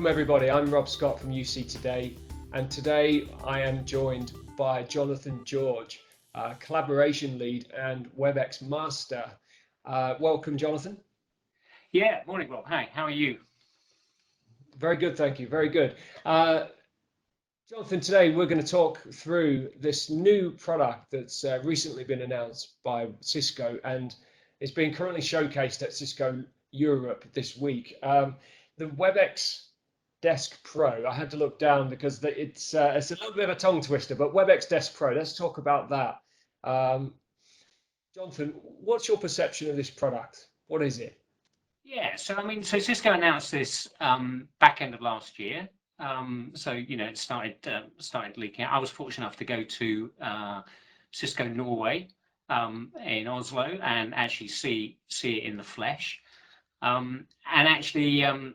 Welcome everybody, I'm Rob Scott from UC Today, and today I am joined by Jonathan George, Collaboration Lead and Webex Master. Welcome, Jonathan. Yeah, morning Rob. Hi, how are you? Very good, thank you, very good. Jonathan, today we're going to talk through this new product that's recently been announced by Cisco and is being currently showcased at Cisco Europe this week. The Webex Desk Pro. I had to look down because it's a little bit of a tongue twister, but Webex Desk Pro, let's talk about that. Jonathan, what's your perception of this product? What is it? Yeah, so Cisco announced this back end of last year. It started leaking out. I was fortunate enough to go to Cisco Norway in Oslo and actually see it in the flesh.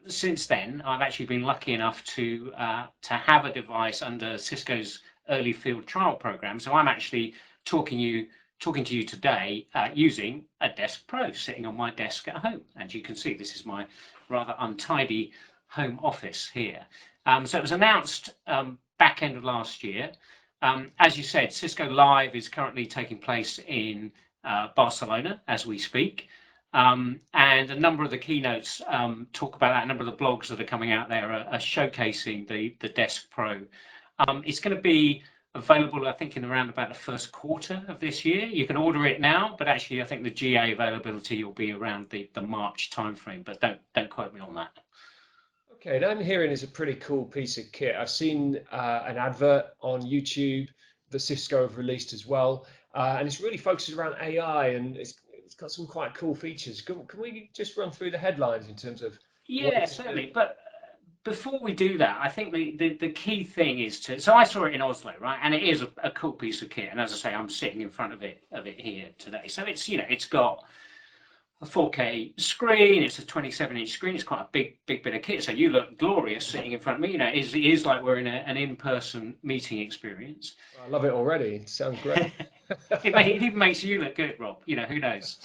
Since then, I've actually been lucky enough to have a device under Cisco's early field trial program. So I'm actually talking to you today using a Desk Pro sitting on my desk at home. As you can see, this is my rather untidy home office here. So it was announced back end of last year. As you said, Cisco Live is currently taking place in Barcelona as we speak. And a number of the keynotes talk about that. A number of the blogs that are coming out there are showcasing the Desk Pro. It's going to be available, I think, in around about the first quarter of this year. You can order it now, but actually, I think the GA availability will be around the March timeframe. But don't quote me on that. Okay, and I'm hearing is a pretty cool piece of kit. I've seen an advert on YouTube that Cisco have released as well, and it's really focused around AI, and it's got some quite cool features. Can we just run through the headlines in terms of? Yeah, certainly. But before we do that, I think the key thing is so I saw it in Oslo, right? And it is a cool piece of kit. And as I say, I'm sitting in front of it here today. So it's got a 4K screen. It's a 27-inch screen. It's quite a big bit of kit. So you look glorious sitting in front of me. It is like we're in an in-person meeting experience. I love it already. It sounds great. It even makes you look good, Rob. Who knows?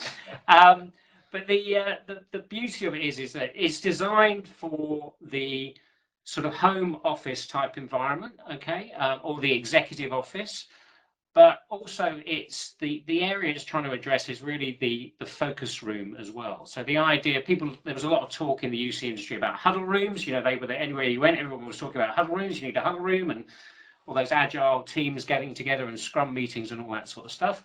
But the beauty of it is that it's designed for the sort of home office type environment, okay, or the executive office. But also, it's the area it's trying to address is really the focus room as well. So the idea, there was a lot of talk in the UC industry about huddle rooms. They were there anywhere you went. Everyone was talking about huddle rooms. You need a huddle room and all those agile teams getting together and scrum meetings and all that sort of stuff.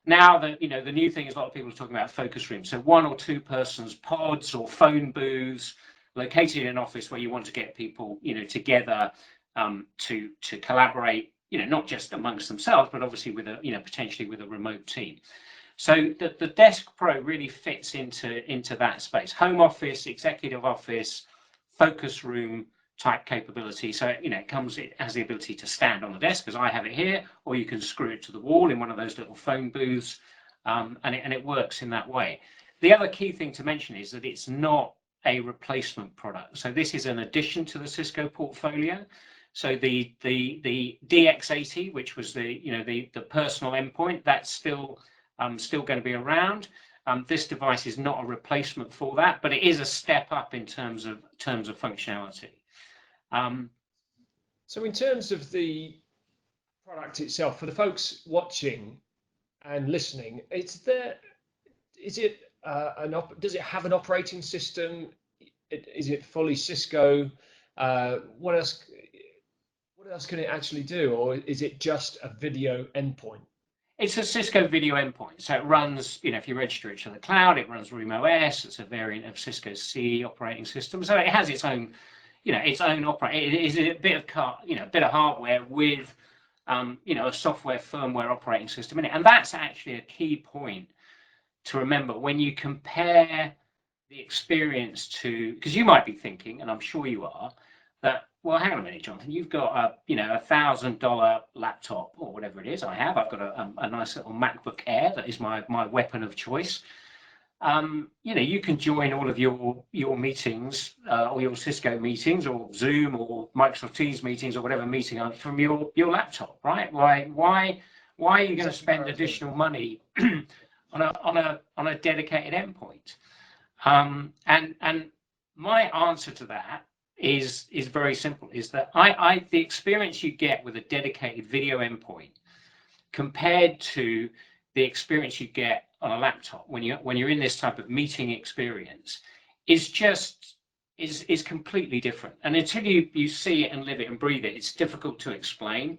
Now the new thing is a lot of people are talking about focus rooms. So 1 or 2 persons pods or phone booths located in an office where you want to get people, together to collaborate, not just amongst themselves, but obviously with potentially with a remote team. So the Desk Pro really fits into that space. Home office, executive office, focus room type capability. So it has the ability to stand on the desk, as I have it here, or you can screw it to the wall in one of those little phone booths, and it works in that way. The other key thing to mention is that it's not a replacement product. So this is an addition to the Cisco portfolio. So the DX80, which was the personal endpoint, that's still going to be around. This device is not a replacement for that, but it is a step up in terms of functionality. So in terms of the product itself, for the folks watching and listening, does it have an operating system? Is it fully Cisco? What else can it actually do, or is it just a video endpoint? It's a Cisco video endpoint. So it runs, if you register it to the cloud, it runs Room OS. It's a variant of Cisco's C operating system. So it has its own operating. It is a bit of hardware with, a software firmware operating system in it. And that's actually a key point to remember when you compare the experience to, because you might be thinking, and I'm sure you are, that, well, hang on a minute, Jonathan, you've got a $1,000 laptop or whatever it is. I've got a nice little MacBook Air that is my weapon of choice. You can join all of your meetings, or your Cisco meetings, or Zoom, or Microsoft Teams meetings, or whatever meeting from your laptop, right? Why are you going to spend additional money on a dedicated endpoint? And my answer to that is very simple. Is that the experience you get with a dedicated video endpoint compared to the experience you get on a laptop when you're in this type of meeting experience is completely different. And until you see it and live it and breathe it, it's difficult to explain.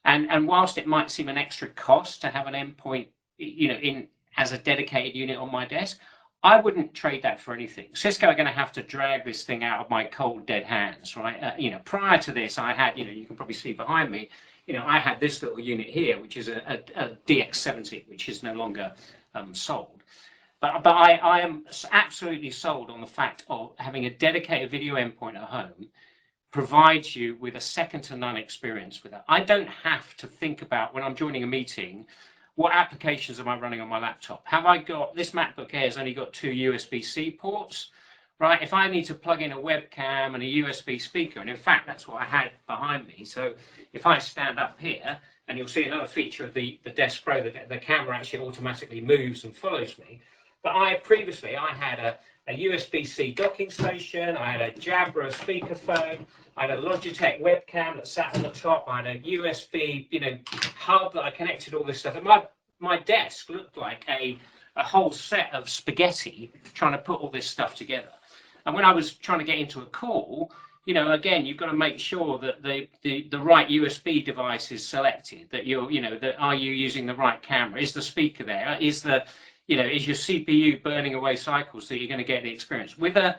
And whilst it might seem an extra cost to have an endpoint, in as a dedicated unit on my desk, I wouldn't trade that for anything. Cisco are going to have to drag this thing out of my cold, dead hands, right? Prior to this, I had, you can probably see behind me, I had this little unit here, which is a DX70, which is no longer sold. But I am absolutely sold on the fact of having a dedicated video endpoint at home provides you with a second to none experience with that. I don't have to think about, when I'm joining a meeting, what applications am I running on my laptop? Have I got, this MacBook Air has only got 2 USB-C ports, right? If I need to plug in a webcam and a USB speaker, and in fact, that's what I had behind me. So if I stand up here, and you'll see another feature of the Desk Pro, the camera actually automatically moves and follows me. But previously I had a USB-C docking station, I had a Jabra speakerphone, I had a Logitech webcam that sat on the top, I had a USB, hub that I connected all this stuff. And my desk looked like a whole set of spaghetti trying to put all this stuff together. And when I was trying to get into a call, again, you've got to make sure that the right USB device is selected, that that are you using the right camera? Is the speaker there? Is is your CPU burning away cycles so you're going to get the experience? With a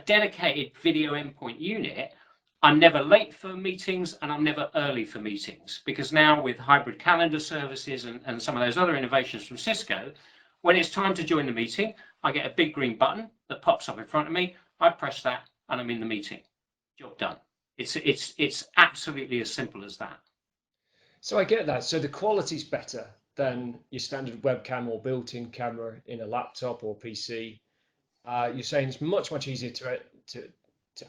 dedicated video endpoint unit, I'm never late for meetings and I'm never early for meetings, because now with hybrid calendar services and some of those other innovations from Cisco, when it's time to join the meeting, I get a big green button that pops up in front of me. I press that and I'm in the meeting. Job done. It's absolutely as simple as that. So I get that. So the quality's better than your standard webcam or built-in camera in a laptop or PC. You're saying it's much easier to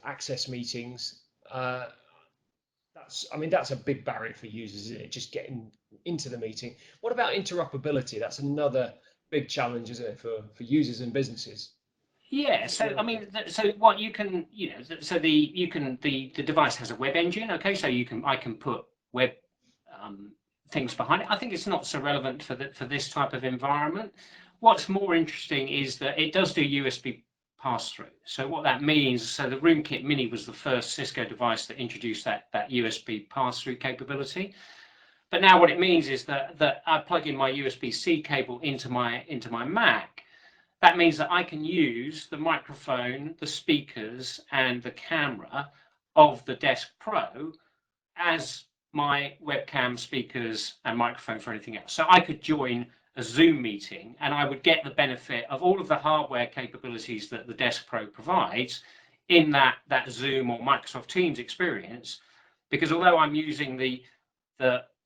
access meetings. That's a big barrier for users, isn't it? Just getting into the meeting. What about interoperability? That's another big challenge, isn't it, for users and businesses? Yeah, so so what you can, the device has a web engine, okay, so I can put web things behind it. I think it's not so relevant for this type of environment. What's more interesting is that it does do USB pass-through. So what that means, so the RoomKit Mini was the first Cisco device that introduced that USB pass-through capability. But now what it means is that I plug in my USB-C cable into my Mac. That means that I can use the microphone, the speakers, and the camera of the Desk Pro as my webcam, speakers, and microphone for anything else. So I could join a Zoom meeting and I would get the benefit of all of the hardware capabilities that the Desk Pro provides in that Zoom or Microsoft Teams experience, because although I'm using the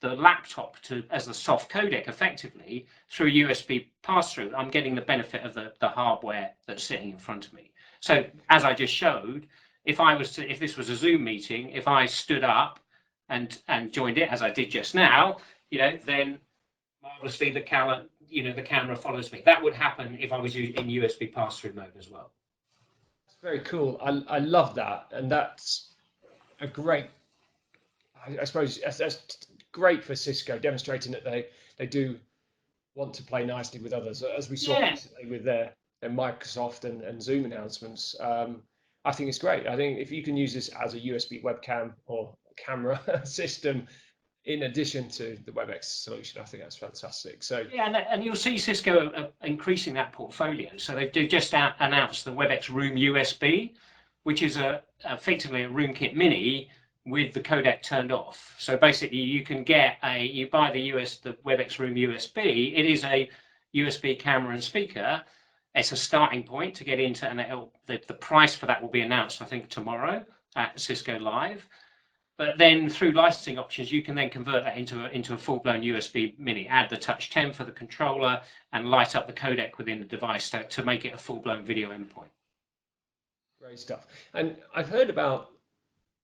laptop as the soft codec effectively through USB pass-through, I'm getting the benefit of the hardware that's sitting in front of me. So as I just showed, if this was a Zoom meeting, if I stood up and joined it as I did just now, then marvelously the camera follows me. That would happen if I was in USB pass-through mode as well. That's very cool. I love that, and that's a great. I suppose that's great for Cisco, demonstrating that they do want to play nicely with others, as we saw recently with their Microsoft and Zoom announcements. I think it's great. I think if you can use this as a USB webcam or camera system in addition to the Webex solution, I think that's fantastic. So and you'll see Cisco increasing that portfolio. So they've just announced the Webex Room USB, which is effectively a RoomKit Mini with the codec turned off. So basically you can you buy the Webex Room USB. It is a USB camera and speaker. It's a starting point to get into, and the price for that will be announced, I think, tomorrow at Cisco Live. But then through licensing options, you can then convert that into a full-blown USB Mini, add the Touch 10 for the controller, and light up the codec within the device to make it a full-blown video endpoint. Great stuff. And I've heard about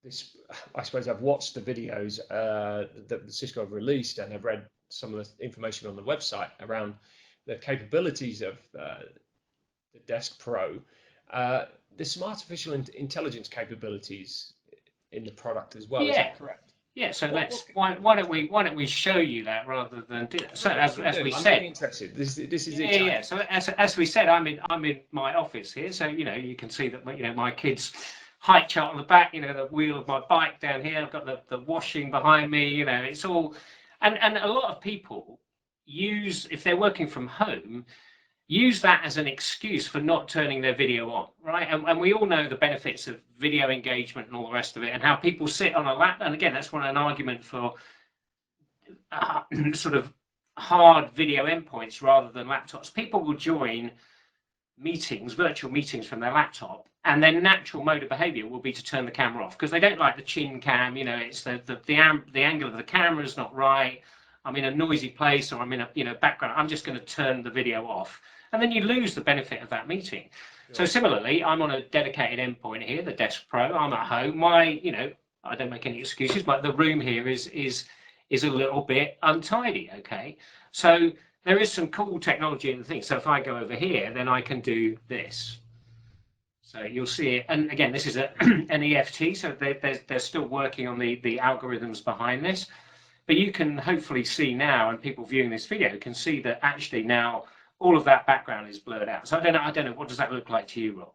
this. I suppose I've watched the videos that Cisco have released, and I've read some of the information on the website around the capabilities of the Desk Pro. There's some artificial intelligence capabilities in the product as well. Yeah. Is that correct? Yeah, so why don't we show you that rather than do that? So as we I'm said, really interested. This is yeah, exciting. So as we said, I'm in my office here, so you can see that my kids' height chart on the back, the wheel of my bike down here. I've got the washing behind me. It's all, and a lot of people use, if they're working from home, use that as an excuse for not turning their video on, right? And we all know the benefits of video engagement and all the rest of it, and how people sit on a lap. And again, that's an argument for sort of hard video endpoints rather than laptops. People will join meetings, virtual meetings from their laptop, and their natural mode of behavior will be to turn the camera off because they don't like the chin cam. It's the angle of the camera is not right. I'm in a noisy place, or I'm in a background. I'm just going to turn the video off, and then you lose the benefit of that meeting. Sure. So similarly, I'm on a dedicated endpoint here, the Desk Pro. I'm at home. I don't make any excuses, but the room here is a little bit untidy. Okay, so there is some cool technology in the thing. So if I go over here, then I can do this. So you'll see it, and again, this is an EFT. So they're still working on the algorithms behind this. But you can hopefully see now, and people viewing this video can see that actually now all of that background is blurred out. So I don't know, what does that look like to you, Rob?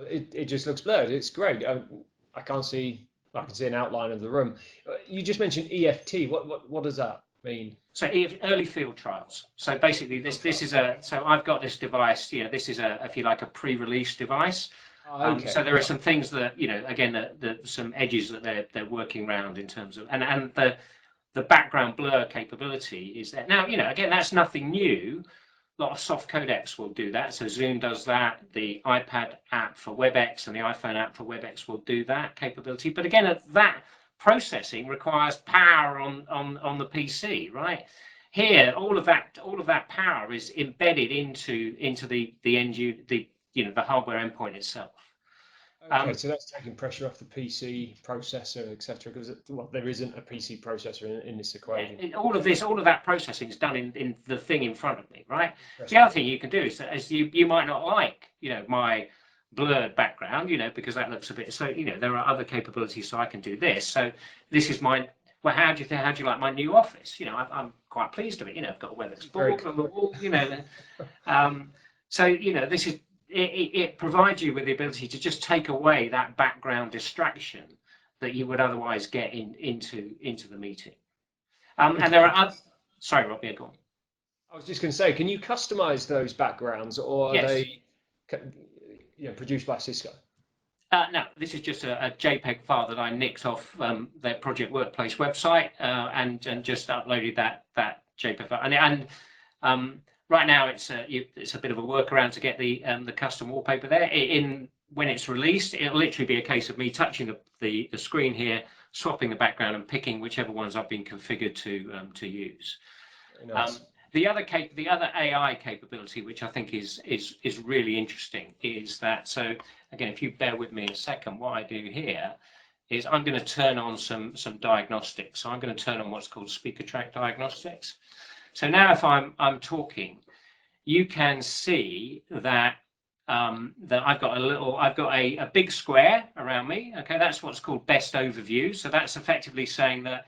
It just looks blurred. It's great. I can't see. I can see an outline of the room. You just mentioned EFT. What does that mean? So early field trials. So basically, this is so I've got this device. This is if you like, a pre-release device. Okay. So there are some things that again, some edges that they're working around in terms of, and the background blur capability is there. Now, again, that's nothing new. A lot of soft codecs will do that. So Zoom does that. The iPad app for WebEx and the iPhone app for WebEx will do that capability. But again, that processing requires power on the PC, right? Here, all of that power is embedded into the hardware endpoint itself. Okay, so that's taking pressure off the PC processor, etc. Because there isn't a PC processor in this equation. Yeah, all of that processing is done in the thing in front of me, right? The other thing you can do is that as you might not like, my blurred background, because that looks a bit. So there are other capabilities, so I can do this. So this is my. Well, how do you like my new office? I'm quite pleased with it. I've got a Webex board on the wall. So this is. It provides you with the ability to just take away that background distraction that you would otherwise get into the meeting. And there are other. Sorry, Rob, go on. I was just going to say, can you customize those backgrounds, or are they produced by Cisco? No, this is just a JPEG file that I nicked off their Project Workplace website and just uploaded that JPEG file. And right now, it's a bit of a workaround to get the custom wallpaper there. When it's released, it'll literally be a case of me touching the screen here, swapping the background, and picking whichever ones I've been configured to use. Very nice. The other AI capability, which I think is really interesting, is that. So again, if you bear with me a second, what I do here is I'm going to turn on some diagnostics. So I'm going to turn on what's called speaker track diagnostics. So now if I'm talking, you can see that that I've got a big square around me. Okay, that's what's called best overview. So that's effectively saying that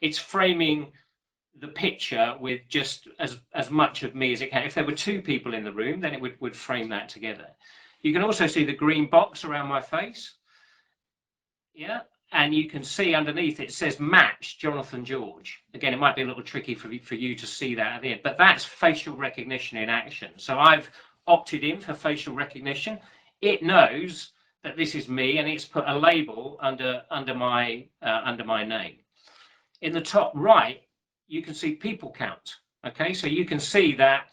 it's framing the picture with just as much of me as it can. If there were two people in the room, then it would frame that together. You can also see the green box around my face. Yeah. And you can see underneath it says match Jonathan George. Again, it might be a little tricky for you to see that at the end, but that's facial recognition in action. So I've opted in for facial recognition. It knows that this is me, and it's put a label under my name. In the top right, you can see people count. Okay, so you can see that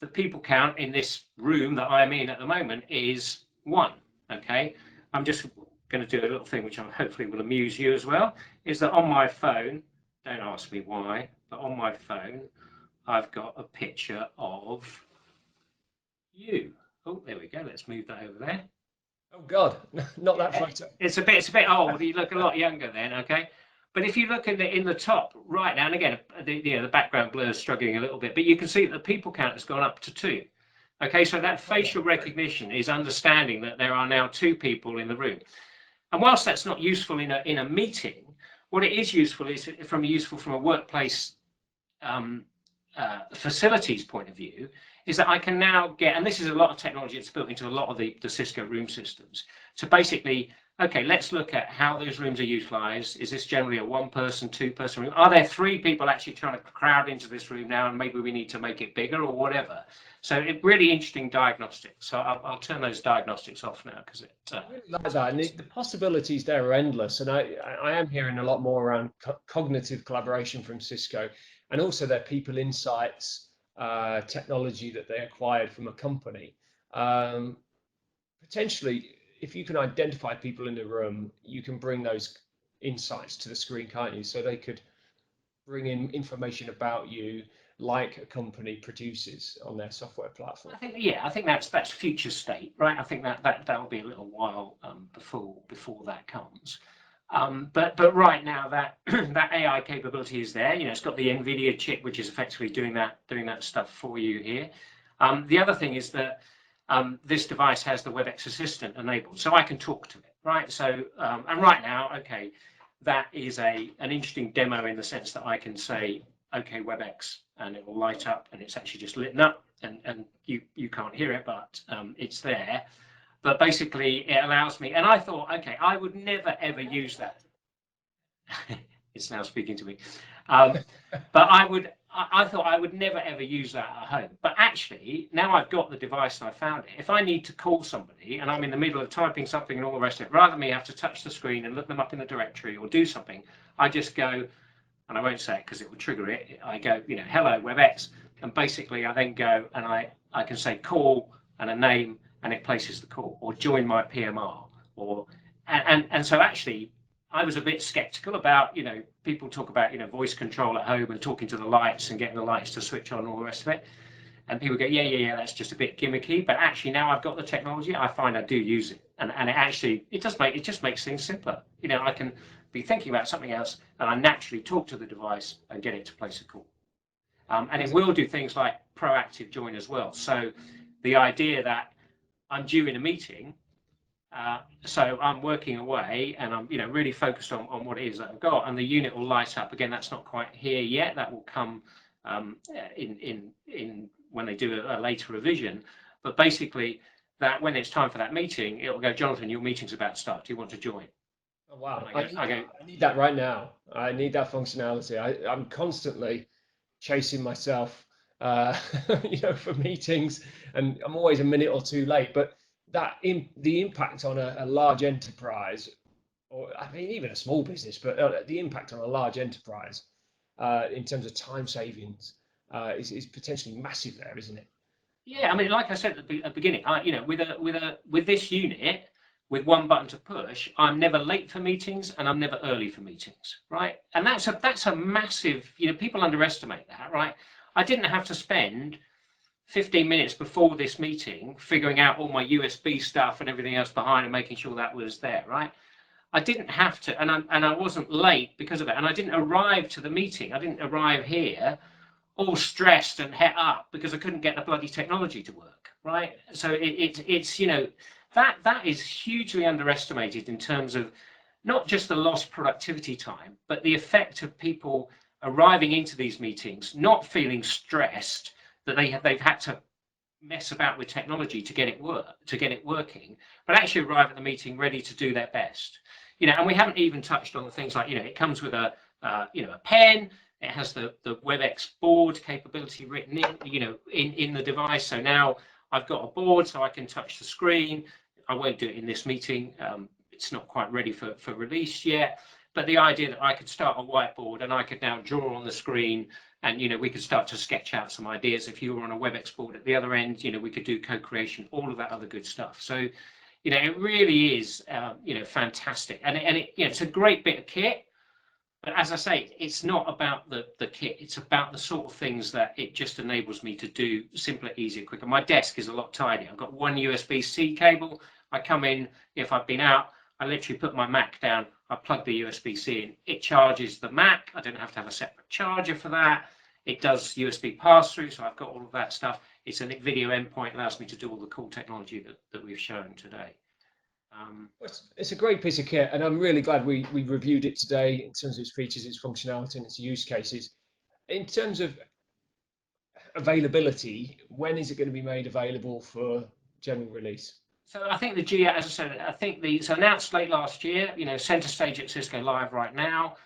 the people count in this room that I'm in at the moment is 1. Okay, I'm just going to do a little thing which hopefully will amuse you as well, is that on my phone, don't ask me why, but on my phone, I've got a picture of you. Oh, there we go. Let's move that over there. Oh God, not that photo. It's a bit old. You look a lot younger then, okay? But if you look in the top right now, and again, the background blur is struggling a little bit, but you can see that the people count has gone up to 2. Okay, so that facial recognition is understanding that there are now two people in the room. And whilst that's not useful in a meeting, what it is useful is useful from a workplace facilities point of view, is that I can now get, and this is a lot of technology that's built into a lot of the Cisco room systems, to basically, okay, let's look at how those rooms are utilized. Is this generally a one-person, two-person room? Are there three people actually trying to crowd into this room now, and maybe we need to make it bigger or whatever? So it really interesting diagnostics. So I'll turn those diagnostics off now because it. I really like that, and the possibilities there are endless. And I am hearing a lot more around cognitive collaboration from Cisco, and also their people insights technology that they acquired from a company. Potentially, if you can identify people in the room, you can bring those insights to the screen, can't you? So they could bring in information about you, like a company produces on their software platform. I think that's future state, right? I think that'll be a little while before that comes. But right now that that AI capability is there. You know, it's got the NVIDIA chip, which is effectively doing that stuff for you here. The other thing is that this device has the Webex Assistant enabled, so I can talk to it, right? So and right now, okay, that is an interesting demo in the sense that I can say, okay, Webex, and it will light up, and it's actually just lit up, and you can't hear it, but it's there. But basically, it allows me, and I thought, okay, I would never ever use that. It's now speaking to me, but I thought I would never ever use that at home. But actually, now I've got the device and I found it. If I need to call somebody and I'm in the middle of typing something and all the rest of it, rather than me have to touch the screen and look them up in the directory or do something, I just go, and I won't say it because it will trigger it. I go, you know, hello Webex, and basically I then go and I can say call and a name, and it places the call, or join my PMR, or and so actually I was a bit skeptical about, you know, people talk about, you know, voice control at home and talking to the lights and getting the lights to switch on and all the rest of it, and people go, yeah, that's just a bit gimmicky. But actually now I've got the technology, I find I do use it, and it just makes things simpler. You know, I can be thinking about something else and I naturally talk to the device and get it to place a call. And it will do things like proactive join as well. So the idea that I'm due in a meeting, so I'm working away and I'm, you know, really focused on what it is that I've got, and the unit will light up. Again, that's not quite here yet. That will come in when they do a later revision. But basically, that when it's time for that meeting, it will go, Jonathan, your meeting's about to start. Do you want to join? Oh, wow. I need that right now. I need that functionality. I'm constantly chasing myself, you know, for meetings, and I'm always a minute or two late. But the impact on a large enterprise, or I mean, even a small business, but the impact on a large enterprise in terms of time savings is potentially massive there, isn't it? Yeah, I mean, like I said at the beginning, you know, with this unit, with one button to push, I'm never late for meetings and I'm never early for meetings, right? And that's a massive, you know, people underestimate that, right? I didn't have to spend 15 minutes before this meeting figuring out all my USB stuff and everything else behind and making sure that was there, right? I didn't have to, and I wasn't late because of it, and I didn't arrive to the meeting. I didn't arrive here all stressed and het up because I couldn't get the bloody technology to work, right? So it's you know, that is hugely underestimated in terms of not just the lost productivity time, but the effect of people arriving into these meetings not feeling stressed that they've had to mess about with technology to get it working, but actually arrive at the meeting ready to do their best. You know, and we haven't even touched on the things like, you know, it comes with a you know, a pen. It has the Webex board capability written in, you know, in the device. So now I've got a board, so I can touch the screen. I won't do it in this meeting. It's not quite ready for release yet. But the idea that I could start a whiteboard and I could now draw on the screen, and, you know, we could start to sketch out some ideas. If you were on a Webex board at the other end, you know, we could do co-creation, all of that other good stuff. So, you know, it really is, you know, fantastic. And it, you know, it's a great bit of kit. But as I say, it's not about the kit. It's about the sort of things that it just enables me to do simpler, easier, quicker. My desk is a lot tidier. I've got one USB-C cable. I come in, if I've been out, I literally put my Mac down. I plug the USB-C in. It charges the Mac. I don't have to have a separate charger for that. It does USB pass-through, so I've got all of that stuff. It's a video endpoint, allows me to do all the cool technology that we've shown today. It's a great piece of kit, and I'm really glad we reviewed it today in terms of its features, its functionality, and its use cases. In terms of availability, when is it going to be made available for general release? So I think the GA, as I said, I think so announced late last year, center stage at Cisco Live right now.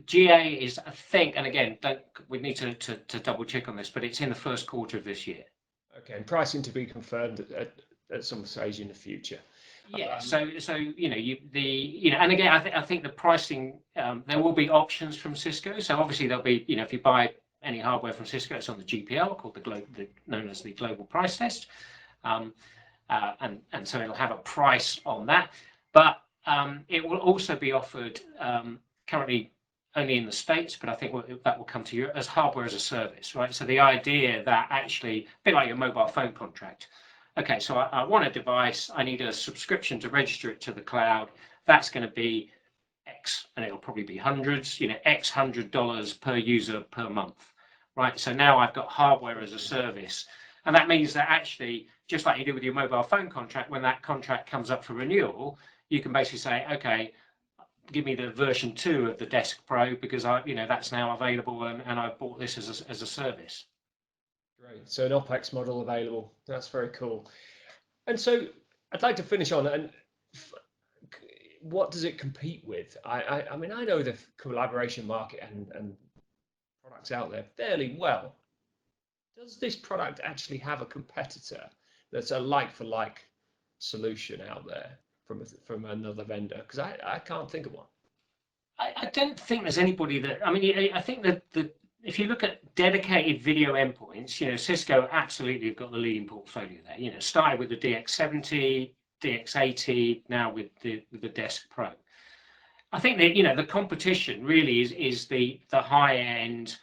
GA is, I think, and again, we need to double check on this, but it's in the first quarter of this year. Okay, and pricing to be confirmed at some stage in the future. Yeah. So and again, I think the pricing, there will be options from Cisco. So obviously there'll be, if you buy any hardware from Cisco, it's on the GPL, called known as the Global Price Test, and so it'll have a price on that, but it will also be offered currently only in the States, but I think that will come to you as hardware as a service, right? So the idea that actually, a bit like your mobile phone contract. Okay, so I want a device, I need a subscription to register it to the cloud. That's going to be X, and it'll probably be hundreds, X $100 per user per month, right? So now I've got hardware as a service. And that means that actually, just like you do with your mobile phone contract, when that contract comes up for renewal, you can basically say, okay, give me the version 2 of the Desk Pro because that's now available and I've bought this as a service. Great. So an OpEx model available. That's very cool. And so I'd like to finish on, and what does it compete with? I mean, I know the collaboration market and products out there fairly well. Does this product actually have a competitor that's a like-for-like solution out there from another vendor? Because I can't think of one. I don't think there's anybody that, I mean, I think that if you look at dedicated video endpoints, Cisco absolutely have got the leading portfolio there. Started with the DX70, DX80, now with the Desk Pro. I think that the competition really is the high-end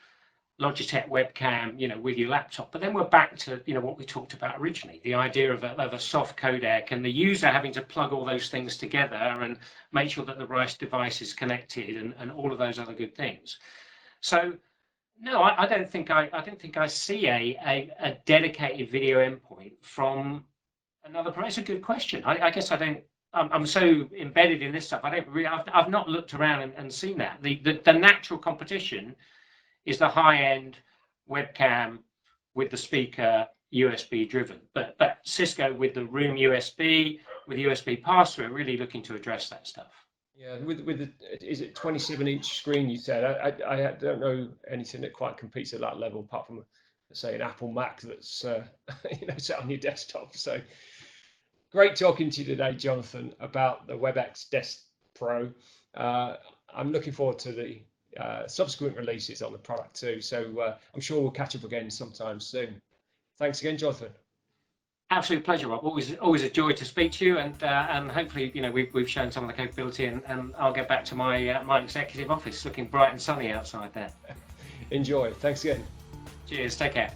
Logitech webcam, with your laptop. But then we're back to what we talked about originally, the idea of a soft codec and the user having to plug all those things together and make sure that the right device is connected and all of those other good things. So no, I don't think I see a dedicated video endpoint from another product. It's a good question. I guess I don't. I'm so embedded in this stuff. I don't really. I've not looked around and seen that. The natural competition is the high-end webcam with the speaker USB driven. But Cisco with the Room USB, with USB pass-through, are really looking to address that stuff. Yeah, with the, is it 27-inch screen you said? I don't know anything that quite competes at that level, apart from, say, an Apple Mac that's set on your desktop. So great talking to you today, Jonathan, about the Webex Desk Pro. I'm looking forward to the subsequent releases on the product too. So I'm sure we'll catch up again sometime soon. Thanks again, Jonathan. Absolute pleasure, Rob. Always a joy to speak to you, and hopefully, we've shown some of the capability, and I'll get back to my my executive office, looking bright and sunny outside there. Enjoy. Thanks again. Cheers. Take care.